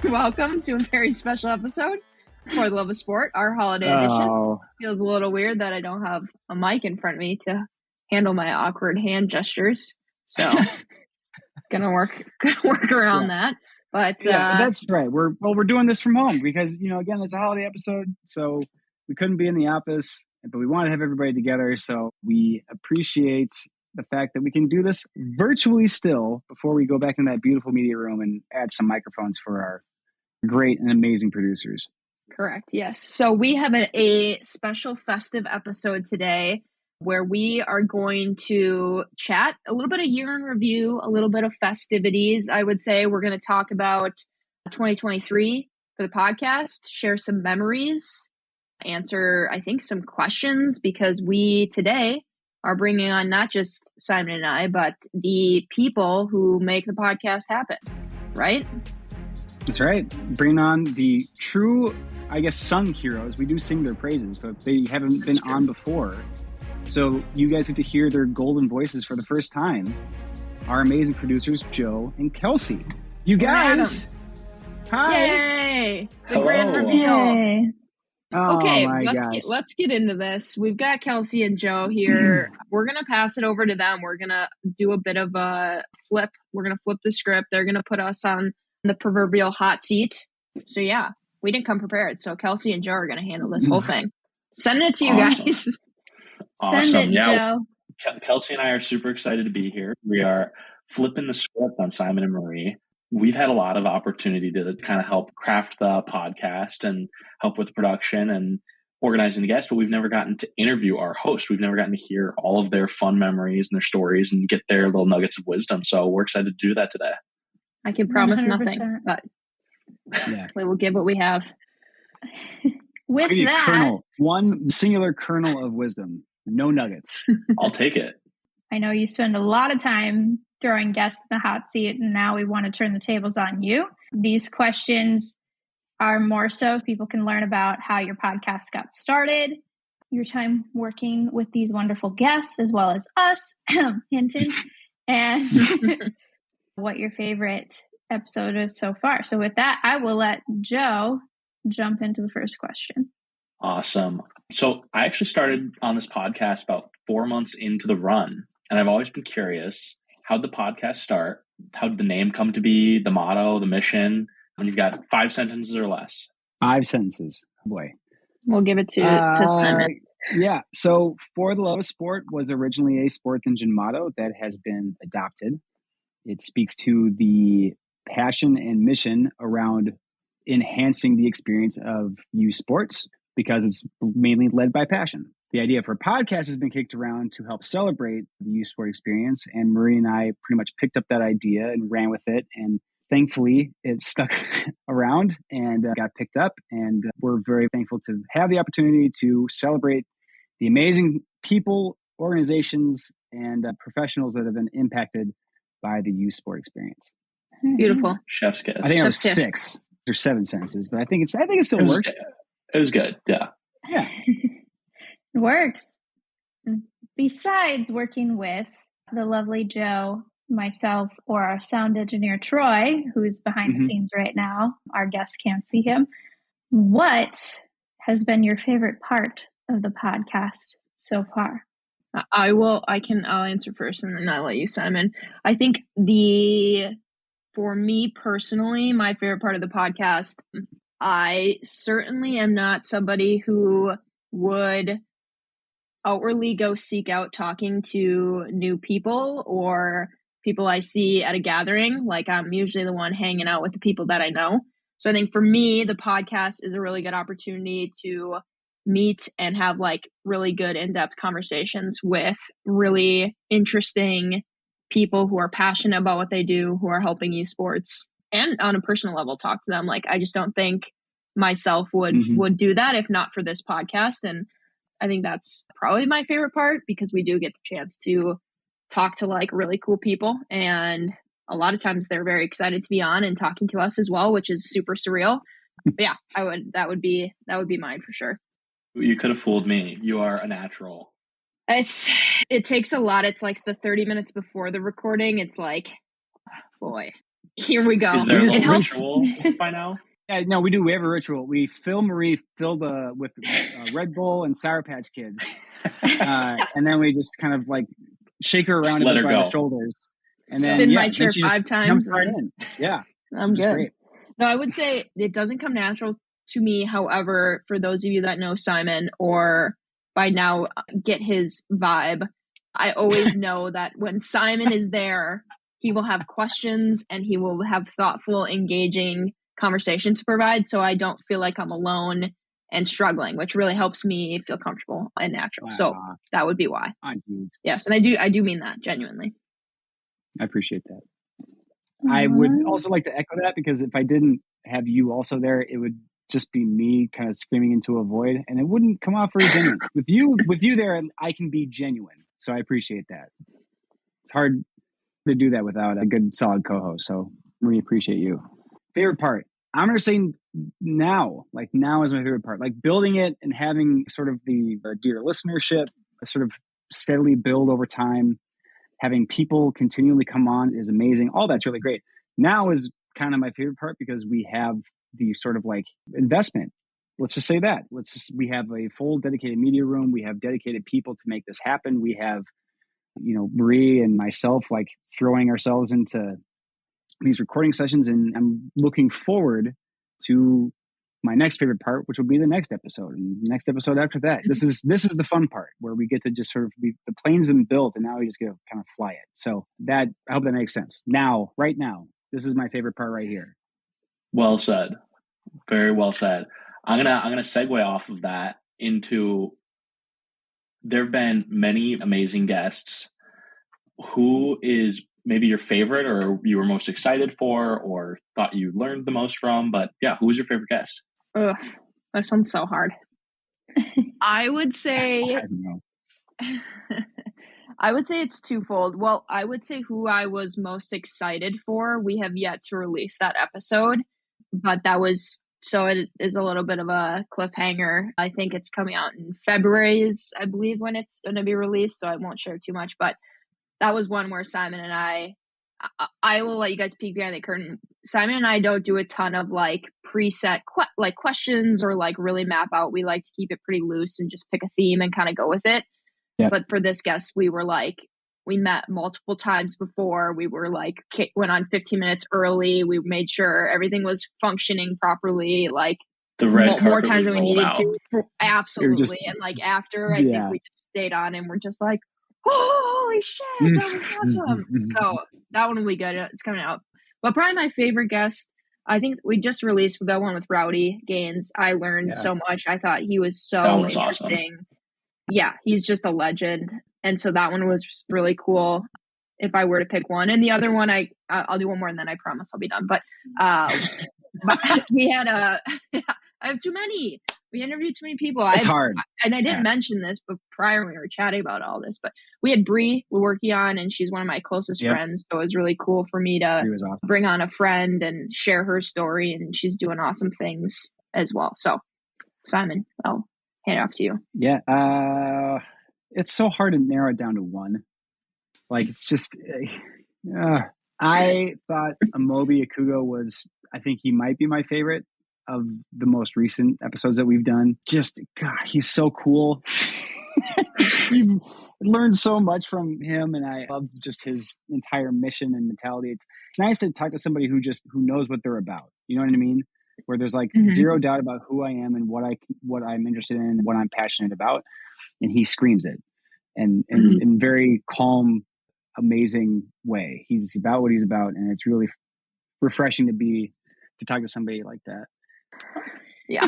Welcome to a very special episode for the Love of Sport, our holiday edition. Feels a little weird that I don't have a mic in front of me to handle my awkward hand gestures. So gonna work around that. But that's right. We're doing this from home because, again, it's a holiday episode, so we couldn't be in the office, but we want to have everybody together. So we appreciate the fact that we can do this virtually still before we go back in that beautiful media room and add some microphones for our great and amazing producers. Correct. Yes. So we have a special festive episode today where we are going to chat a little bit of year in review, a little bit of festivities. I would say we're going to talk about 2023 for the podcast, share some memories, answer, I think, some questions, because we today are bringing on not just Simon and I, but the people who make the podcast happen, right? That's right. Bringing on the true, I guess, sung heroes. We do sing their praises, but they haven't been on before. So you guys get to hear their golden voices for the first time. Our amazing producers, Joe and Kelsey. You guys! Hi! Yay! The grand reveal. Yay. Oh, okay, my let's get into this. We've got Kelsey and Joe here. We're going to pass it over to them. We're going to do a bit of a flip. We're going to flip the script. They're going to put us on the proverbial hot seat. So yeah, we didn't come prepared. So Kelsey and Joe are going to handle this whole thing. Send it to you guys. Awesome. Send it, Joe. Kelsey and I are super excited to be here. We are flipping the script on Simon and Marie. We've had a lot of opportunity to kind of help craft the podcast and help with production and organizing the guests, but we've never gotten to interview our host. We've never gotten to hear all of their fun memories and their stories and get their little nuggets of wisdom. So we're excited to do that today. I can promise 100%. Nothing, but we will give what we have. With that, one singular kernel of wisdom, no nuggets. I'll take it. I know you spend a lot of time throwing guests in the hot seat, and now we want to turn the tables on you. These questions are more so people can learn about how your podcast got started, your time working with these wonderful guests, as well as us, hint, hint, and what your favorite episode is so far. So with that, I will let Joe jump into the first question. Awesome. So I actually started on this podcast about 4 months into the run, and I've always been curious, how'd the podcast start? How did the name come to be, the motto, the mission? When you've got 5 sentences or less. 5 sentences. Boy. We'll give it to Simon. Yeah. So For the Love of Sport was originally a sports engine motto that has been adopted. It speaks to the passion and mission around enhancing the experience of youth sports because it's mainly led by passion. The idea for a podcast has been kicked around to help celebrate the youth sport experience, and Marie and I pretty much picked up that idea and ran with it, and thankfully it stuck around and got picked up, and we're very thankful to have the opportunity to celebrate the amazing people, organizations, and professionals that have been impacted by the youth sport experience. Beautiful. Chef's kiss. I think it was 6 or 7 sentences, but I think it still worked. It was good. Yeah. Yeah. It works. Besides working with the lovely Joe, myself, or our sound engineer, Troy, who's behind the scenes right now, our guests can't see him. What has been your favorite part of the podcast so far? I'll answer first and then I'll let you, Simon. I think for me personally, my favorite part of the podcast, I certainly am not somebody who would outwardly go seek out talking to new people or people I see at a gathering. Like, I'm usually the one hanging out with the people that I know. So I think for me, the podcast is a really good opportunity to meet and have like really good in-depth conversations with really interesting people who are passionate about what they do, who are helping youth sports, and on a personal level, talk to them. Like, I just don't think myself would do that if not for this podcast. And I think that's probably my favorite part because we do get the chance to talk to like really cool people. And a lot of times they're very excited to be on and talking to us as well, which is super surreal. But yeah, that would be mine for sure. You could have fooled me. You are a natural. It takes a lot. It's like the 30 minutes before the recording. It's like, boy, Here we go. Is there a It little helps. ritual by now? Yeah, no, we do. We have a ritual. We fill Marie filled with Red Bull and Sour Patch Kids, and then we just kind of like shake her around a bit by the shoulders, and then spin my chair 5 times. Right in. Yeah, I'm good. Great. No, I would say it doesn't come natural to me. However, for those of you that know Simon or by now get his vibe, I always know that when Simon is there, he will have questions and he will have thoughtful, engaging conversation to provide. So I don't feel like I'm alone and struggling, which really helps me feel comfortable and natural. So that would be why. Yes. And I do mean that genuinely. I appreciate that. I would also like to echo that, because if I didn't have you also there, it would just be me kind of screaming into a void, and it wouldn't come off very genuine. With you there, I can be genuine. So I appreciate that. It's hard to do that without a good, solid co-host. So really appreciate you. Favorite part? I'm going to say now. Like, now is my favorite part. Like, building it and having sort of the dear listenership sort of steadily build over time. Having people continually come on is amazing. All that's really great. Now is kind of my favorite part, because we have the sort of like investment. Let's just say that. We have a full dedicated media room. We have dedicated people to make this happen. We have, Marie and myself like throwing ourselves into these recording sessions, and I'm looking forward to my next favorite part, which will be the next episode and the next episode after that. This is the fun part where we get to just sort of the plane's been built and now we just get to kind of fly it. So that, I hope that makes sense. Right now, this is my favorite part right here. Well said. Very well said. I'm gonna segue off of that into, there have been many amazing guests. Who is maybe your favorite, or you were most excited for, or thought you learned the most from? But yeah, who was your favorite guest? Ugh, that sounds so hard. I would say I would say it's twofold. Well, I would say who I was most excited for. We have yet to release that episode, but it is a little bit of a cliffhanger. I think it's coming out in February is, I believe, when it's going to be released, so I won't share too much, but that was one where Simon and I will let you guys peek behind the curtain. Simon and I don't do a ton of like preset questions or like really map out. We like to keep it pretty loose and just pick a theme and kind of go with it. Yep. But for this guest, we met multiple times before. We were like, went on 15 minutes early. We made sure everything was functioning properly. Like the red more times than we needed out. to. Absolutely. And like after, I think we just stayed on and we're just like, oh, holy shit, that was awesome. So that one will be good. It's coming out. But probably my favorite guest, I think we just released that one with Rowdy Gaines. I learned so much. I thought he was so interesting. Awesome. Yeah, he's just a legend. And so that one was really cool if I were to pick one. And the other one, I'll do one more and then I promise I'll be done. But we had I have too many. We interviewed too many people. It's hard. And I didn't mention this, but prior when we were chatting about all this, but we had Bree we're working on, and she's one of my closest friends. So it was really cool for me to bring on a friend and share her story, and she's doing awesome things as well. So Simon, I'll hand it off to you. Yeah. It's so hard to narrow it down to one. Like, it's just, I thought Amobi Akugo I think he might be my favorite of the most recent episodes that we've done. Just, God, he's so cool. You learned so much from him, and I love just his entire mission and mentality. It's nice to talk to somebody who knows what they're about. You know what I mean? Where there's like zero doubt about who I am and what I'm interested in, what I'm passionate about, and he screams it, and in very calm, amazing way. He's about what he's about, and it's really refreshing to talk to somebody like that. Yeah.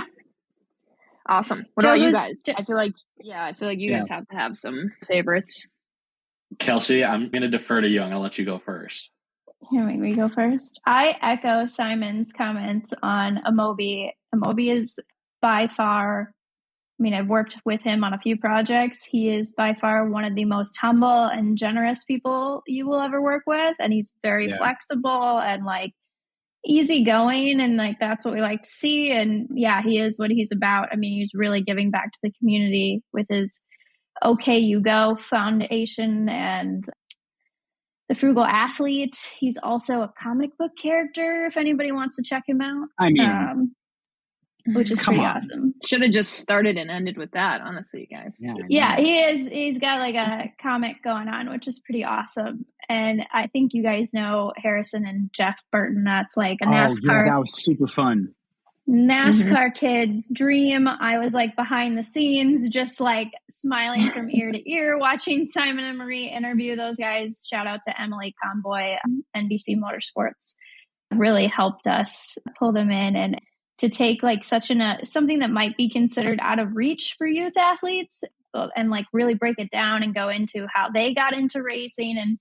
Awesome. What about you guys? I feel like you guys have to have some favorites. Kelsey, I'm going to defer to you. I'm going to let you go first. Here, make me go first. I echo Simon's comments on Amobi. Amobi is by far, I've worked with him on a few projects. He is by far one of the most humble and generous people you will ever work with. And he's very flexible and like easygoing, and like that's what we like to see. And yeah, he is what he's about. He's really giving back to the community with his Okay You Go Foundation, and The Frugal Athlete. He's also a comic book character, if anybody wants to check him out. I mean, which is pretty awesome. Should have just started and ended with that, honestly, you guys. Yeah, he is. He's got like a comic going on, which is pretty awesome. And I think you guys know Harrison and Jeff Burton. That's like a NASCAR. Yeah, that was super fun. NASCAR kid's dream. I was like behind the scenes, just like smiling from ear to ear, watching Simon and Marie interview those guys. Shout out to Emily Conboy, NBC Motorsports. Really helped us pull them in, and to take like something that might be considered out of reach for youth athletes and like really break it down and go into how they got into racing and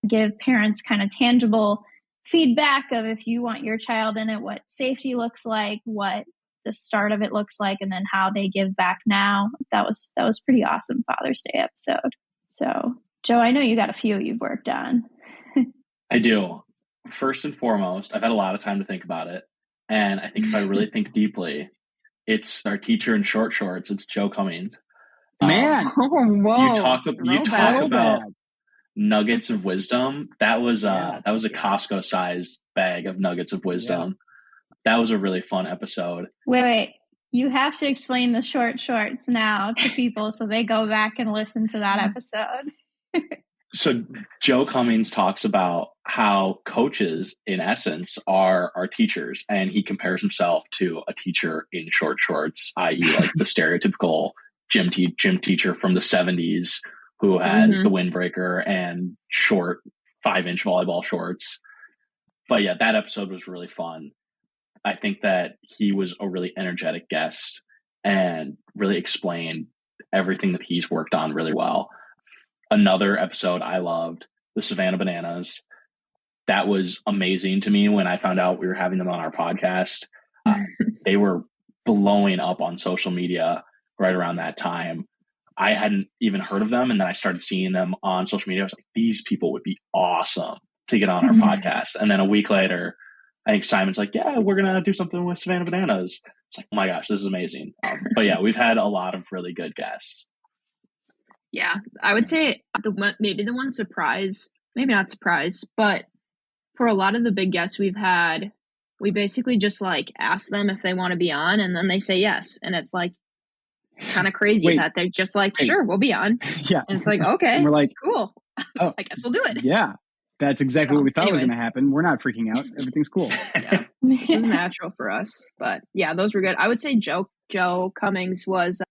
give parents kind of tangible feedback of if you want your child in it, what safety looks like, what the start of it looks like, and then how they give back now. That was pretty awesome Father's Day episode. So Joe, I know you got a few you've worked on. I do. First and foremost, I've had a lot of time to think about it. And I think if I really think deeply, it's our teacher in short shorts. It's Joe Cummings. Man, whoa! You talk about nuggets of wisdom. That was a Costco sized bag of nuggets of wisdom. Yeah. That was a really fun episode. Wait! You have to explain the short shorts now to people so they go back and listen to that episode. So Joe Cummings talks about how coaches, in essence, are teachers, and he compares himself to a teacher in short shorts, i.e., like the stereotypical gym teacher from the 70s who has the windbreaker and short 5-inch volleyball shorts. But yeah, that episode was really fun. I think that he was a really energetic guest and really explained everything that he's worked on really well. Another episode I loved, the Savannah Bananas. That was amazing to me when I found out we were having them on our podcast. They were blowing up on social media right around that time. I hadn't even heard of them. And then I started seeing them on social media. I was like, these people would be awesome to get on our podcast. And then a week later, I think Simon's like, yeah, we're going to do something with Savannah Bananas. It's like, oh my gosh, this is amazing. But yeah, we've had a lot of really good guests. Yeah, I would say maybe the one surprise, maybe not surprise, but for a lot of the big guests we've had, we basically just like ask them if they want to be on, and then they say yes. And it's like kind of crazy that they're just like, sure, we'll be on. Yeah. And it's like, okay, and we're like, cool. Oh, I guess we'll do it. Yeah. That's exactly what we thought was going to happen. We're not freaking out. Everything's cool. Yeah. This is natural for us. But yeah, those were good. I would say Joe Cummings was,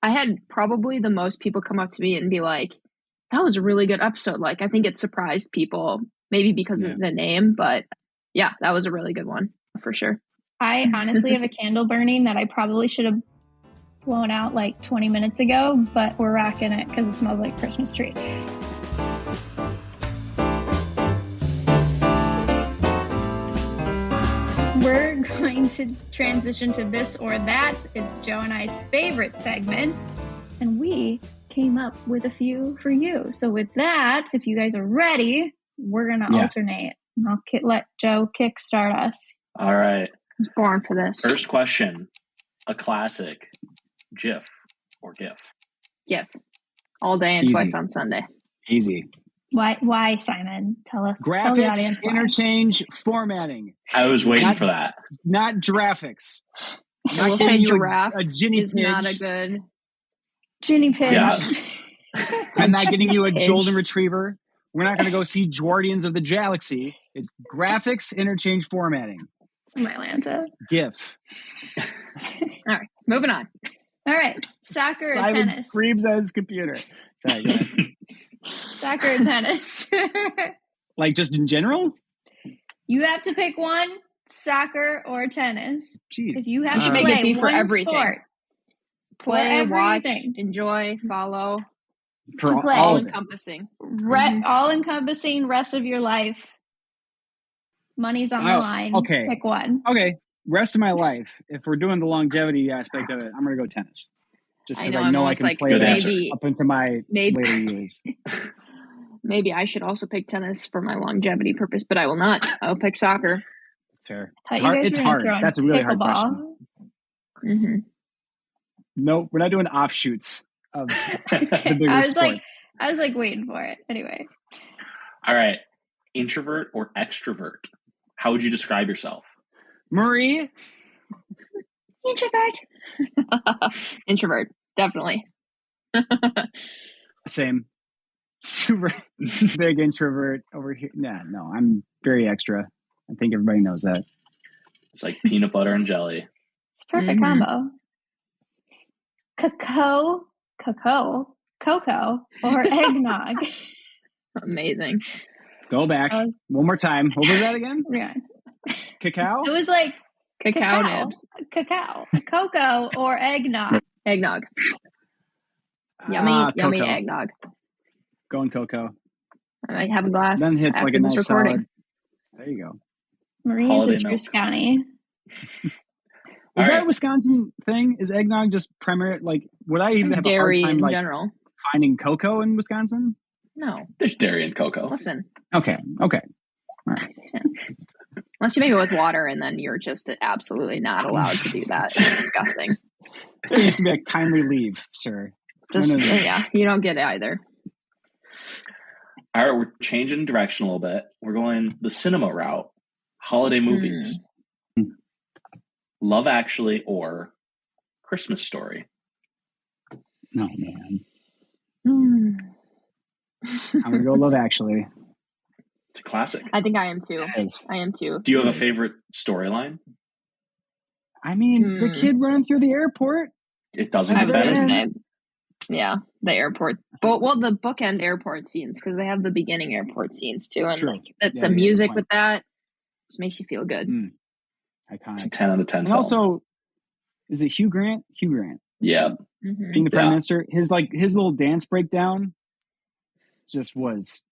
I had probably the most people come up to me and be like, that was a really good episode. Like, I think it surprised people, maybe because of the name, but yeah, that was a really good one for sure. I honestly have a candle burning that I probably should have blown out like 20 minutes ago, but we're rocking it because it smells like a Christmas tree. We're going to transition to this or that. It's Joe and I's favorite segment, and we came up with a few for you. So with that, if you guys are ready, we're going to alternate. And I'll let Joe kickstart us. All right. I was born for this. First question, a classic, GIF or GIF? GIF. All day and twice on Sunday. Easy. Why, Simon? Tell the Graphics, audience why. interchange, formatting. I was waiting for that. Not graphics. I will say giraffe a Ginny is pidge. not a good... Ginny pidge. Yeah. I'm not getting you a golden retriever. We're not going to go see Guardians of the Galaxy. It's graphics, interchange, formatting. Mylanta. GIF. All right, moving on. All right, soccer Simon or tennis? screams at his computer. Sorry, go ahead. Soccer or tennis? Like just in general? You have to pick one, soccer or tennis. Jeez. Because you have to make play it be for one everything. sport. Play, watch, everything. enjoy, follow. For play. all encompassing. All encompassing rest of your life. Money's on the line. Okay. Pick one. Okay. Rest of my life, if we're doing the longevity aspect of it, I'm going to go tennis. Just because I know I can play that up into my later years. Maybe I should also pick tennis for my longevity purpose, but I will not. I'll pick soccer. It's fair. It's hard. That's a really hard question. Mm-hmm. No, we're not doing offshoots of the bigger sport. I was like waiting for it. Anyway. All right. Introvert or extrovert? How would you describe yourself? Marie? Introvert. Introvert, definitely. Same. Super big introvert over here. No, I'm very extra. I think everybody knows that. It's like peanut butter and jelly. It's a perfect combo. Cocoa, or eggnog. Amazing. Go back. One more time. What was that again? Yeah. Cacao? It was like Cacao nibs. Cacao. Cocoa or eggnog. Eggnog. Yummy cocoa. eggnog. Going cocoa. I might have a glass Then hits after like a this nice recording. solid. There you go. Marie's Holiday a true milk. Scotty. Is that right. a Wisconsin thing? Is eggnog just primary? Like, would I even have a hard Dairy time in general. finding cocoa in Wisconsin? No. There's dairy and cocoa. Listen. Okay. All right. Unless you make it with water, and then you're just absolutely not allowed to do that. It's disgusting. There used to be a kindly leave, sir. Yeah, you don't get it either. All right, we're changing direction a little bit. We're going the cinema route. Holiday movies. Love Actually or Christmas Story. Oh, man. I'm going to go Love Actually. It's a classic. I think I am too. Yes. I am too. Do you have a favorite storyline? I mean, the kid running through the airport. It doesn't I get was better. going to say, yeah, the airport. But the bookend airport scenes, because they have the beginning airport scenes too, and True. like Yeah, the music point. with that just makes you feel good. Iconic. It's a 10 out of 10 And film. also, is it Hugh Grant? Hugh Grant. Yeah. Being the prime minister, his little dance breakdown just was.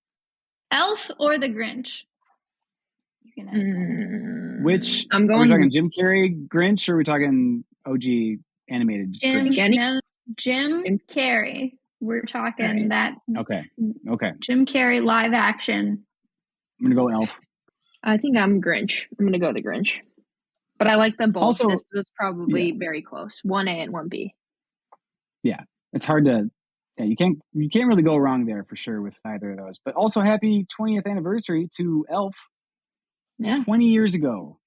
Elf or the Grinch? You can Which I'm are we going talking Jim Carrey Grinch, or are we talking OG animated Grinch? Jim Carrey. We're talking that. Okay. Jim Carrey live action. I'm gonna go Elf. I think I'm Grinch. I'm going to go the Grinch. But I like them both. Also, this was probably very close. 1A and 1B. Yeah, it's hard to. Yeah, you can't really go wrong there for sure with either of those. But also, happy 20th anniversary to Elf. Yeah, 20 years ago.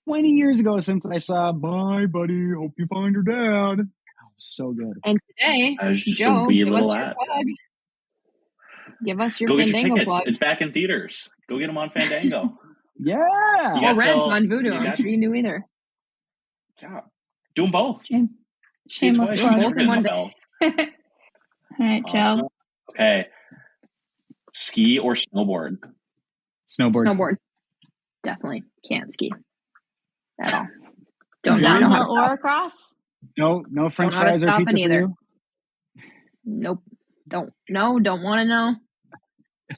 20 years ago since I saw Bye, Buddy. Hope you find your dad. Oh, so good. And today, I was just Joe, a wee give us little your ad. plug. Give us your Go get your Fandango tickets. plug. It's back in theaters. Go get them on Fandango. Yeah. You Or got rent till- on Voodoo. you I'm got- sure you knew either. Yeah. Do them both. See it Shameless twice. plug. Both in one day. All right, Awesome. Joe. Okay. Ski or snowboard? Snowboard. Definitely can't ski at all. Don't know how to Downhill stop. or across? No French Don't know how to fries or stop pizza for either. you? Nope. Don't want to know.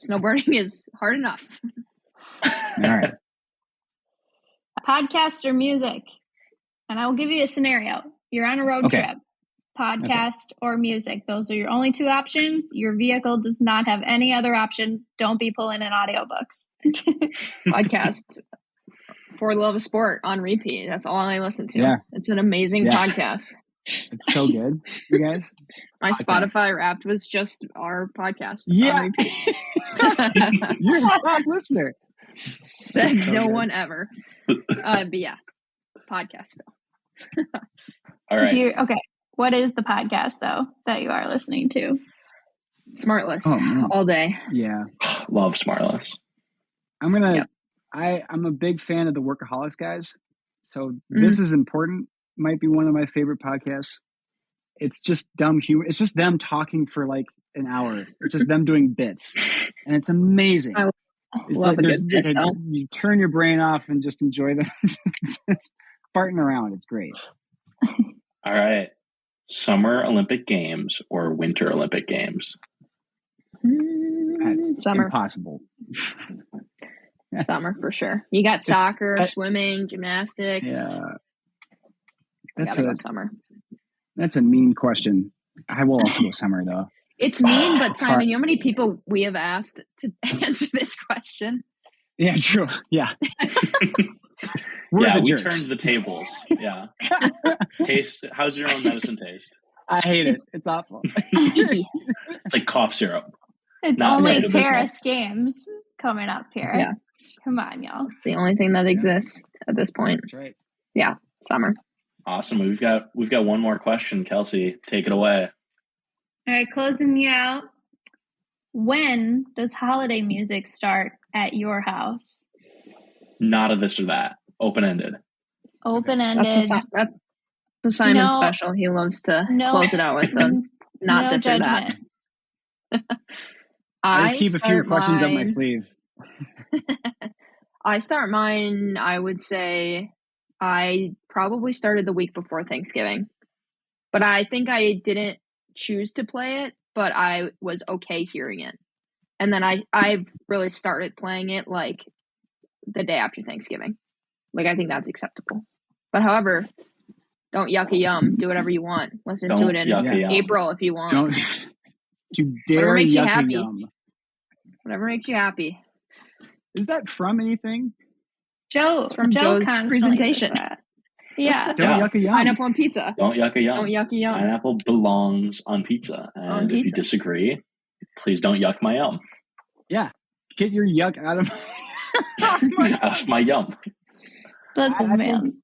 Snowboarding is hard enough. All right. Podcast or music? And I will give you a scenario. You're on a road trip. Podcast or music. Those are your only two options. Your vehicle does not have any other option. Don't be pulling in audiobooks. Podcast for the love of sport on repeat. That's all I listen to. Yeah. It's an amazing podcast. It's so good, you guys. My Podcast. Spotify Wrapped was just our podcast. Yeah. On repeat. You're a top listener. Said So no good. one ever. But yeah, podcast still. All right. Okay. What is the podcast, though, that you are listening to? Smartless man. all day. Yeah. Love Smartless. I'm gonna. Yep. I'm a big fan of the Workaholics guys. So This Is Important might be one of my favorite podcasts. It's just dumb humor. It's just them talking for like an hour. It's just them doing bits, and it's amazing. It's love a there's- good bit, though. you turn your brain off and just enjoy them. Just farting around. It's great. All right. Summer Olympic Games or Winter Olympic Games? That's Summer. impossible. Summer for sure. You got soccer, swimming, gymnastics. Yeah. Gotta go summer. That's a mean question. I will also go summer though. It's mean, but It's Simon, hard. you know how many people we have asked to answer this question? Yeah, true. Yeah. We're yeah, the we jerks. turned the tables. Yeah. Taste. How's your own medicine taste? I hate it. It's awful. Icky. It's like cough syrup. It's Not only related to business. cherished games coming up here. Yeah. Come on, y'all. It's the only thing that exists at this point. That's right. Yeah, summer. Awesome. We've got one more question. Kelsey, take it away. All right, closing you out. When does holiday music start at your house? Not a this or that. Open-ended. Open-ended. That's a Simon No. special. He loves to No. close it out with them. Not No this judgment. or that. I just keep a few start questions up my mine- sleeve. I start mine, I would say I probably started the week before Thanksgiving. But I think I didn't choose to play it, but I was okay hearing it. And then I really started playing it like the day after Thanksgiving. Like, I think that's acceptable. But however, don't yucca yum. Do whatever you want. Listen to Don't it in yucca yum. April if you want. Don't you dare Whatever makes you yucca happy. yum. Whatever makes you happy. Is that from anything? Joe from Joe's constantly presentation. says that. Yeah. Don't Yeah. yucca yum. Pineapple on pizza. Don't yucca yum. Don't yucca yum. Pineapple belongs on pizza. And On if you pizza. disagree, please don't yuck my yum. Yeah. Get your yuck out of That's my yum. That's I man. think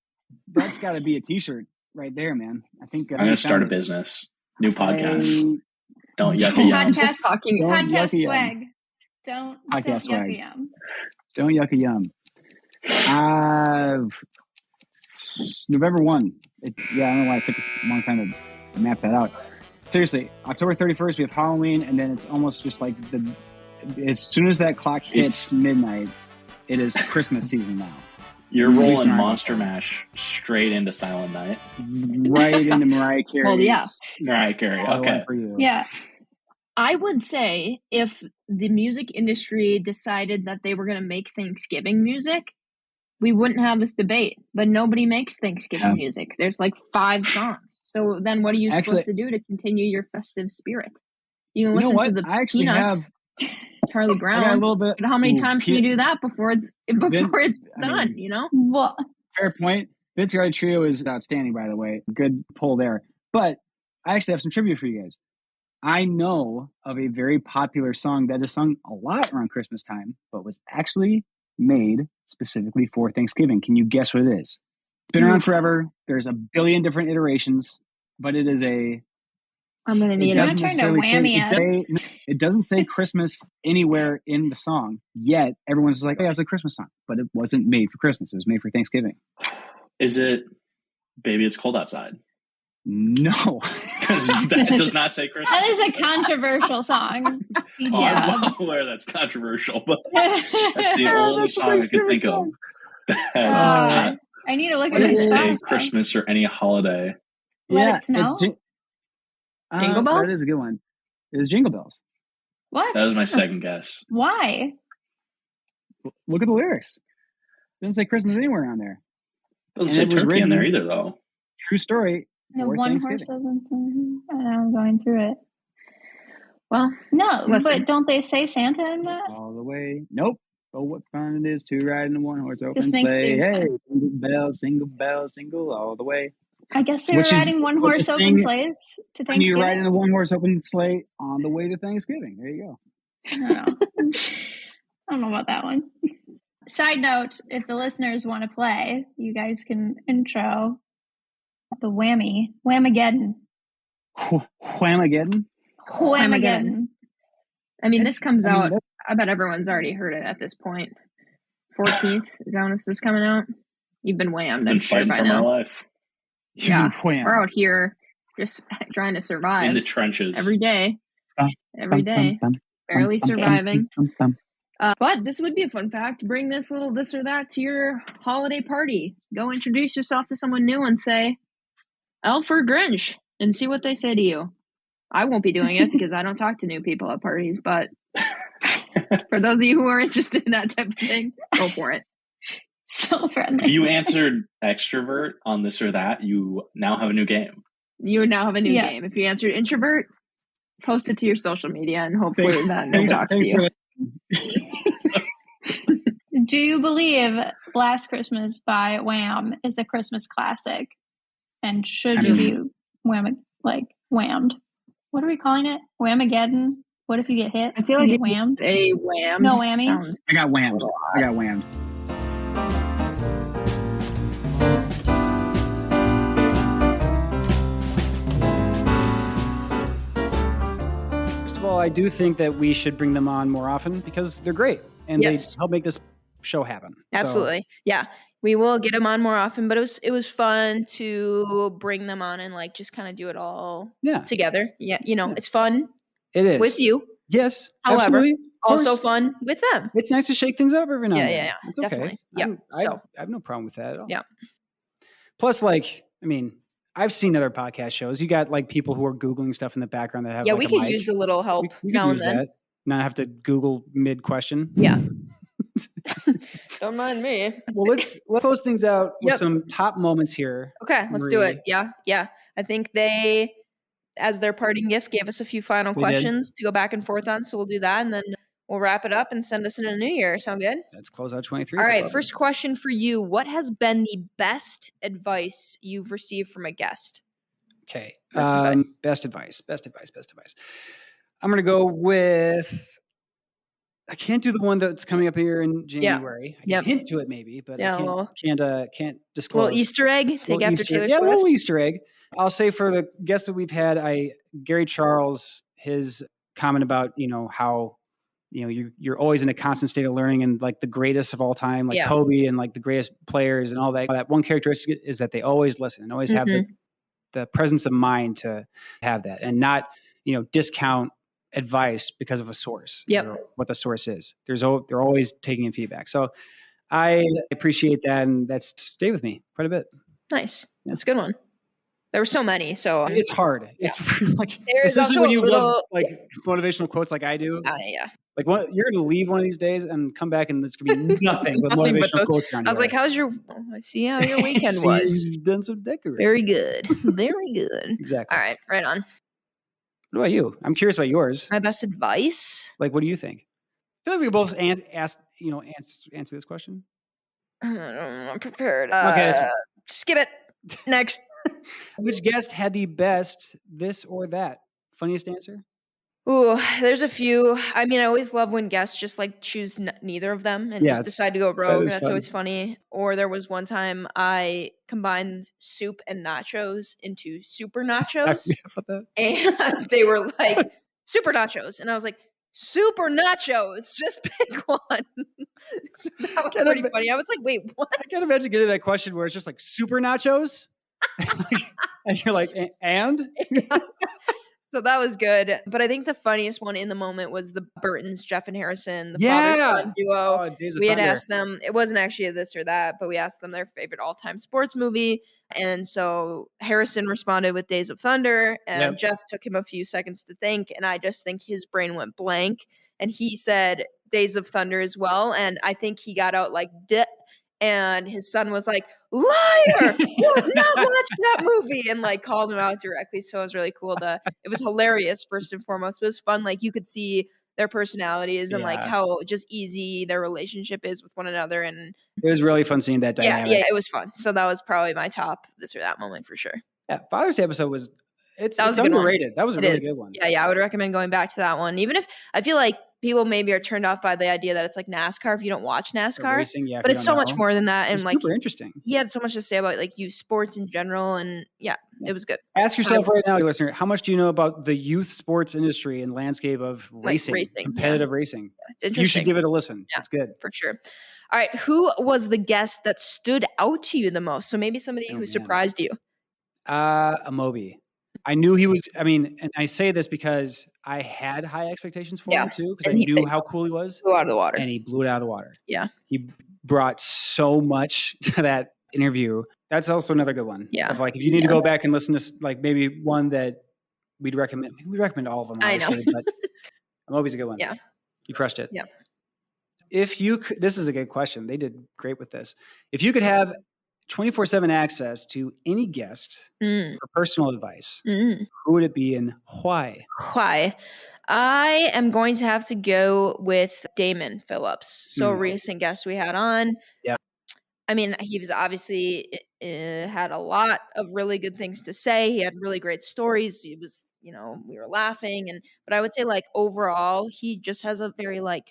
that's got to be a T-shirt right there, man. I think I'm going to start a business. New podcast. Don't yucca Don't- yum. Just talking. Don't Podcast yucca yum. swag. Don't Podcast swag. yucca yum. Don't yucca yum. November 1. I don't know why it took a long time to map that out. Seriously, October 31st, we have Halloween, and then it's almost just like as soon as that clock hits midnight, it is Christmas season now. You're Please rolling don't. Monster Mash straight into Silent Night. Right into Mariah Carey's. Well, yeah. Mariah Carey. All I Okay. Want for You. Yeah. I would say if the music industry decided that they were going to make Thanksgiving music, we wouldn't have this debate. But nobody makes Thanksgiving music. There's like 5 songs. So then what are you supposed to do to continue your festive spirit? You can You know listen what? to the I actually Peanuts, Charlie I got a Brown. little bit. But how many Ooh, times can you do that before it's done, you know? Well, Fair point. Vince Guardi Trio is outstanding, by the way. Good pull there. But I actually have some trivia for you guys. I know of a very popular song that is sung a lot around Christmas time, but was actually made specifically for Thanksgiving. Can you guess what it is? It's been around forever. There's a billion different iterations, but it is a... I'm going to need You're it. not trying to whammy us. It doesn't say Christmas anywhere in the song, yet everyone's like, hey, it's a Christmas song. But it wasn't made for Christmas. It was made for Thanksgiving. Is it Baby It's Cold Outside? No. Because that does not say Christmas. that is a controversial song. Oh, Yeah. I'm well aware that's controversial, but that's the only song I can think of. I need to look at Doesn't this say song. Christmas or any holiday. Let It Snow? It's Jingle Bells? That is a good one. It is Jingle Bells. What? That was my second guess. Why? Look at the lyrics. Doesn't say Christmas anywhere on there. Doesn't And say it was turkey in there written- either, though. True story. The for one Thanksgiving. horse open song. I'm going through it. Well, No, Listen. but don't they say Santa in that? All the way. Nope. Oh, what fun it is to ride in a one-horse open This makes sleigh. zero Hey, sense. jingle bells, jingle all the way. I guess they were What you- riding one what you horse open sing sleighs to And you're Thanksgiving. riding a one-horse open sleigh on the way to Thanksgiving. There you go. I don't know. I don't know about that one. Side note, if the listeners want to play, you guys can intro the Whamageddon. Whamageddon. Whamageddon. I mean, this comes I mean, out. that- I bet everyone's already heard it at this point. 14th is that when this is coming out? You've been whammed, I've I'm been sure fighting by for my now. life Yeah, Wham. we're out here just trying to survive in the trenches. every day, every day, barely surviving. But this would be a fun fact. Bring this little this or that to your holiday party. Go introduce yourself to someone new and say, Elf or Grinch, and see what they say to you. I won't be doing it because I don't talk to new people at parties, but for those of you who are interested in that type of thing, go for it. So If friendly. you answered extrovert on this or that, you now have a new game. You now have a new Yeah. game. If you answered introvert, post it to your social media and hopefully Thanks- that thanks- talks to thanks you. for Do you believe Last Christmas by Wham is a Christmas classic? And should I you mean- be whammed? What are we calling it? Whamageddon? What if you get hit? I feel like you it's get whammed. a wham. No whammies? Sounds I got whammed. I got whammed. First of all, I do think that we should bring them on more often because they're great and they help make this show happen. Absolutely. So, yeah. We will get them on more often, but it was fun to bring them on and like just kind of do it all together. Yeah, it's fun. It is. With you. Yes. However, absolutely. Also fun with them. It's nice to shake things up every now and then. Yeah. It's okay. Definitely. Yeah. I have no problem with that at all. Yeah. Plus, I've seen other podcast shows. You got like people who are Googling stuff in the background that have we could use a little help now and then. That. Not have to Google mid-question. Yeah. Don't mind me. Well, let's close things out with some top moments here. Okay, let's do it. Yeah. I think they, as their parting gift, gave us a few final questions to go back and forth on. So we'll do that, and then we'll wrap it up and send us into the new year. Sound good? Let's close out 23. All right, first question for you. What has been the best advice you've received from a guest? Okay. Best advice. I'm going to go with... I can't do the one that's coming up here in January. I can hint to it maybe, but I can't disclose. Little Easter egg? Take after Taylor Swift? Yeah, a little Easter egg. I'll say for the guests that we've had, Gary Charles, his comment about, how, you're always in a constant state of learning and like the greatest of all time, like Kobe and like the greatest players and all that. That one characteristic is that they always listen and always have the presence of mind to have that and not, discount advice because of a source or what the source is. They're always taking in feedback. So I appreciate that, and that's stayed with me quite a bit. Nice. That's a good one. There were so many, so it's hard. Yeah. It's like there's especially when you love like motivational quotes like I do. Yeah. Like you're gonna leave one of these days and come back and there's gonna be nothing but motivational quotes around. I was like, "How's your? I see how your weekend was. You've done some decorating. Very good. Very good. Exactly. All right, right on. What about you? I'm curious about yours. My best advice? Like, what do you think? I feel like we both answer this question. I'm prepared. Okay. Skip it. Next. Which guest had the best this or that? Funniest answer? Ooh, there's a few. I always love when guests just like choose neither of them and just decide to go rogue. That's always funny. Or there was one time I combined soup and nachos into super nachos. I forget about that. And they were like, super nachos. And I was like, super nachos, just pick one. So that was pretty funny. I was like, wait, what? I can't imagine getting that question where it's just like super nachos. And you're like, and? So that was good. But I think the funniest one in the moment was the Burtons, Jeff and Harrison, the father-son duo. We had asked them, it wasn't actually a this or that, but we asked them their favorite all-time sports movie. And so Harrison responded with Days of Thunder, and Jeff took him a few seconds to think, and I just think his brain went blank. And he said Days of Thunder as well. And I think he got out like, and his son was like, liar, you're not watching that movie, and like called him out directly. So it was really cool. It was hilarious first and foremost. It was fun. Like you could see their personalities and like how just easy their relationship is with one another. And it was really fun seeing that dynamic. Yeah, it was fun. So that was probably my top this or that moment for sure. Yeah, Father's Day episode was underrated. That was a really good one. Yeah, I would recommend going back to that one. Even if I feel like people maybe are turned off by the idea that it's like NASCAR if you don't watch NASCAR. Racing, but it's so much more than that. And like super interesting. He had so much to say about like youth sports in general, and it was good. Ask yourself right now, listener, how much do you know about the youth sports industry and landscape of racing, competitive racing? Yeah, it's interesting. You should give it a listen. Yeah, it's good. For sure. All right. Who was the guest that stood out to you the most? So maybe somebody who surprised you. Amobi. I knew he was, and I say this because I had high expectations for him too, because I knew how cool he was. Blew out of the water. And he blew it out of the water. Yeah. He brought so much to that interview. That's also another good one. Yeah. Of like, if you need to go back and listen to like maybe one that we'd recommend. We recommend all of them. I know. But Amobi's a good one. Yeah. You crushed it. Yeah. If you could, this is a good question. They did great with this. If you could have 24/7 access to any guest for personal advice, who would it be and why? Why? I am going to have to go with Damon Phillips. So a recent guest we had on. Yeah. He was obviously had a lot of really good things to say. He had really great stories. He was we were laughing. But I would say like overall, he just has a very like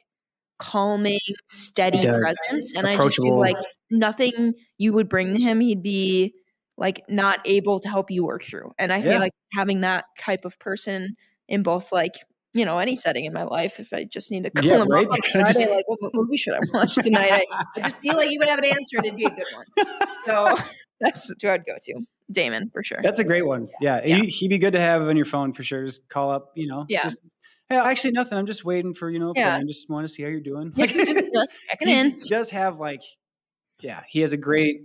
calming, steady presence. And I just feel like nothing you would bring to him, he'd be like not able to help you work through. And I feel like having that type of person in both like, any setting in my life, if I just need to call him up on Friday, like, what movie should I watch tonight? I just feel like you would have an answer and it'd be a good one. So that's who I'd go to. Damon, for sure. That's a great one. Yeah. He'd be good to have on your phone for sure. Just call up, just, hey, actually nothing. I'm just waiting for, I just want to see how you're doing. Like, he does have like, he has a great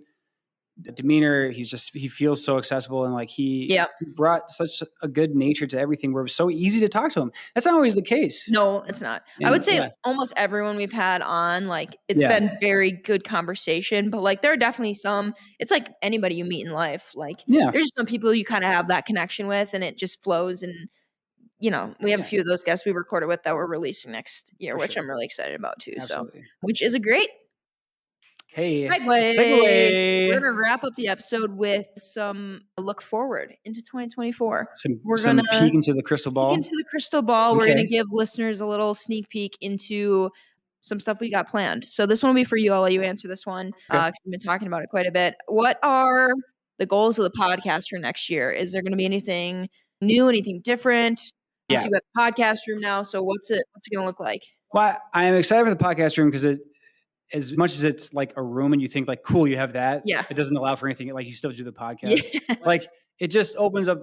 demeanor. He feels so accessible, and like he brought such a good nature to everything where it was so easy to talk to him. That's not always the case. No, it's not. And I would say almost everyone we've had on, like, it's been very good conversation, but like there are definitely some, it's like anybody you meet in life. Like there's just some people you kind of have that connection with and it just flows. And we have a few of those guests we recorded with that we're releasing next year, which I'm really excited about too. Absolutely. So, which is a great segue. We're going to wrap up the episode with some look forward into 2024. We're going to peek into the crystal ball. Okay. We're going to give listeners a little sneak peek into some stuff we got planned. So this one will be for you. I'll let you answer this one because we've been talking about it quite a bit. What are the goals of the podcast for next year? Is there going to be anything new, anything different? Yeah. You got the podcast room now. So what's it going to look like? Well, I am excited for the podcast room because as much as it's like a room and you think like, cool, you have that. Yeah. It doesn't allow for anything. Like you still do the podcast. Yeah. Like it just opens up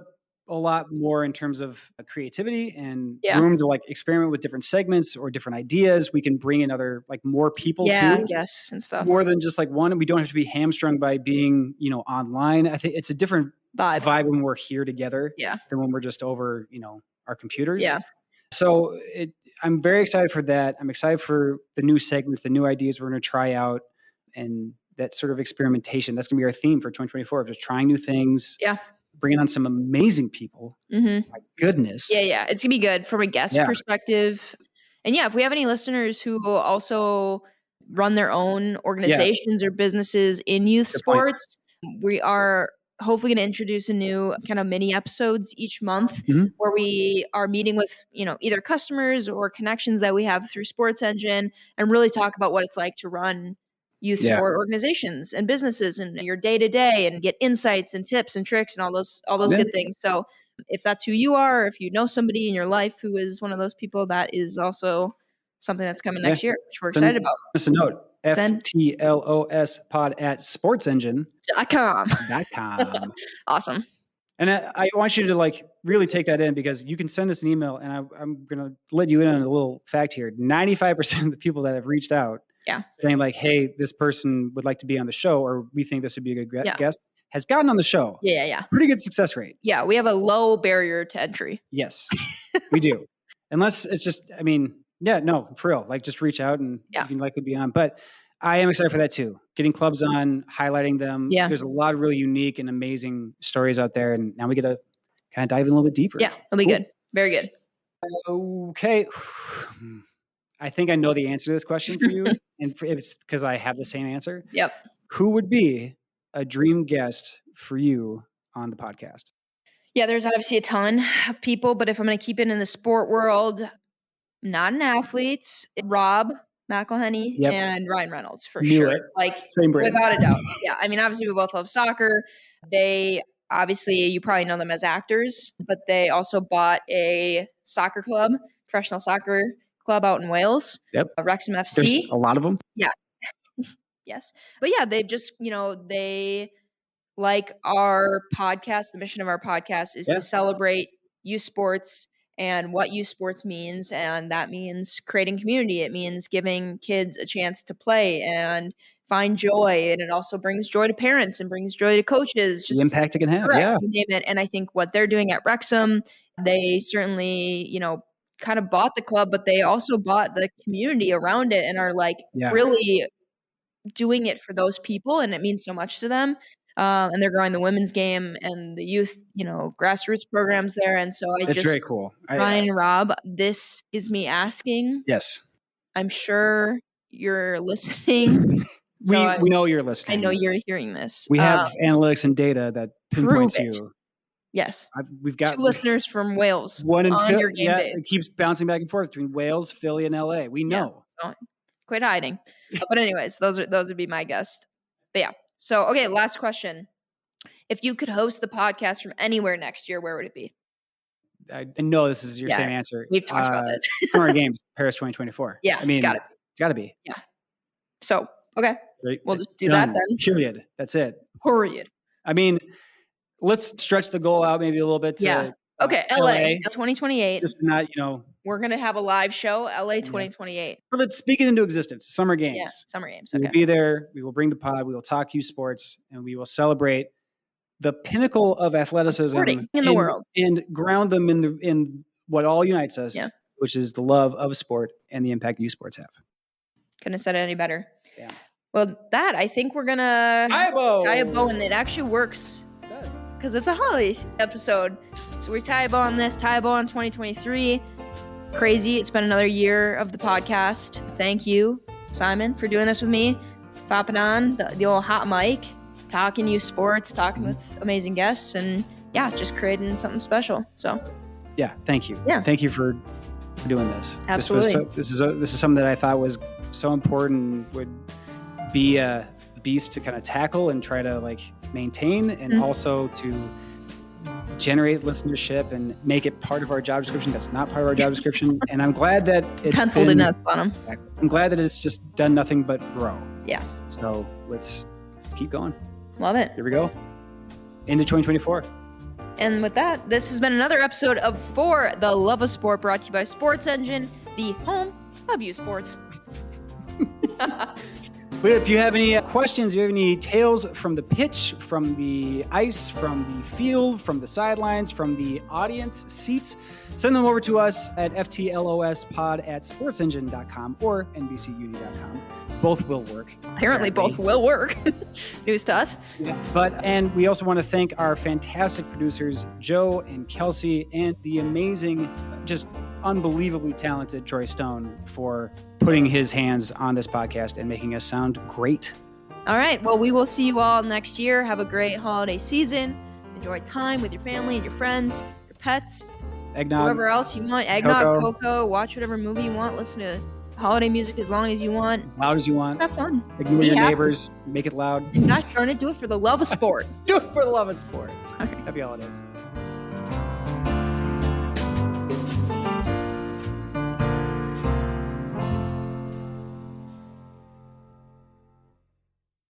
a lot more in terms of creativity and room to like experiment with different segments or different ideas. We can bring in other like more people too. Yes, and stuff. More than just like one. We don't have to be hamstrung by being, online. I think it's a different vibe when we're here together than when we're just over, our computers. Yeah. So I'm very excited for that. I'm excited for the new segments, the new ideas we're going to try out, and that sort of experimentation. That's going to be our theme for 2024, just trying new things. Yeah. Bringing on some amazing people. Mm-hmm. My goodness. Yeah. It's going to be good from a guest perspective. And if we have any listeners who also run their own organizations or businesses in youth sports, we are hopefully going to introduce a new kind of mini episodes each month where we are meeting with, either customers or connections that we have through Sports Engine and really talk about what it's like to run youth sport organizations and businesses and your day to day and get insights and tips and tricks and all those good things. So if that's who you are, or if you know somebody in your life who is one of those people, that is also something that's coming next year, which we're excited about. Just a note. ftlospod at sportsengine.com. Awesome. And I want you to like really take that in because you can send us an email and I'm going to let you in on a little fact here. 95% of the people that have reached out saying like, hey, this person would like to be on the show or we think this would be a good guest has gotten on the show. Yeah. Pretty good success rate. Yeah. We have a low barrier to entry. Yes, we do. Unless it's just, for real, like just reach out and you can likely be on. But I am excited for that too. Getting clubs on, highlighting them. Yeah. There's a lot of really unique and amazing stories out there. And now we get to kind of dive in a little bit deeper. Yeah, it'll be good. Very good. Okay. I think I know the answer to this question for you. And it's because I have the same answer. Yep. Who would be a dream guest for you on the podcast? Yeah, there's obviously a ton of people, but if I'm going to keep it in the sport world, not an athlete, Rob McElhenney and Ryan Reynolds for sure. Like same brand. Without a doubt. Yeah. I mean, obviously we both love soccer. They obviously, you probably know them as actors, but they also bought a soccer club, professional soccer club out in Wales. Yep. Wrexham FC. There's a lot of them. Yeah. Yes. But they've just, they like our podcast, the mission of our podcast is to celebrate youth sports and what youth sports means. And that means creating community. It means giving kids a chance to play and find joy. And it also brings joy to parents and brings joy to coaches. Just the impact it can have. Yeah. You name it. And I think what they're doing at Wrexham, they certainly, kind of bought the club, but they also bought the community around it and are like really doing it for those people. And it means so much to them. And they're growing the women's game and the youth, grassroots programs there. And so it's very cool. Ryan and Rob, this is me asking. Yes. I'm sure you're listening. We know you're listening. I know you're hearing this. We have analytics and data that pinpoints you. Yes. We've got 2 listeners from Wales one in on Philly. your game Yeah, days. it keeps bouncing back and forth between Wales, Philly, and LA. We know. So quit hiding. But anyways, those would be my guests. But yeah. So okay, last question. If you could host the podcast from anywhere next year, where would it be? I know this is your same answer. We've talked about this. Summer Games, Paris 2024. Yeah, I mean, it's gotta be. Yeah. So okay, Right? we'll just do Done. that then. Period. That's it. Period. I mean, let's stretch the goal out maybe a little bit to Okay, LA 2028. Just not, We're gonna have a live show, LA 2028. Well, let's speak it into existence. Summer Games. Yeah, Summer Games. We Okay. will be there. We will bring the pod. We will talk youth sports, and we will celebrate the pinnacle of athleticism in the world, and ground them in what all unites us, which is the love of sport and the impact youth sports have. Couldn't have said it any better. Yeah. Well, I think we're gonna tie a bow, and it actually works because it's a holiday episode. So we tie a bow on this, tie a bow on 2023. Crazy. It's been another year of the podcast. Thank you, Simon, for doing this with me, popping on the old hot mic, talking youth sports, talking with amazing guests, and just creating something special. So thank you. Thank you for doing this. Absolutely. This is something that I thought was so important, would be a beast to kind of tackle and try to maintain, and also to generate listenership and make it part of our job description. That's not part of our job description. And I'm glad that it's penciled enough on them. I'm glad that it's just done nothing but grow. Yeah. So let's keep going. Love it. Here we go. Into 2024. And with that, this has been another episode of For the Love of Sport, brought to you by Sports Engine, the home of youth sports. But if you have any questions, you have any tales from the pitch, from the ice, from the field, from the sidelines, from the audience seats, send them over to us at ftlospod@sportsengine.com or nbcuni.com. Both will work. Apparently both will work. News to us. Yeah. And we also want to thank our fantastic producers, Joe and Kelsey, and the amazing, just unbelievably talented Troy Stone for putting his hands on this podcast and making us sound great. All right. Well, we will see you all next year. Have a great holiday season. Enjoy time with your family and your friends, your pets, eggnog, whoever else you want. Eggnog, cocoa, watch whatever movie you want. Listen to holiday music as long as you want. As loud as you want. Have fun. Ignore your neighbors. Make it loud. And gosh darn it, do it for the love of sport. Do it for the love of sport. Happy holidays.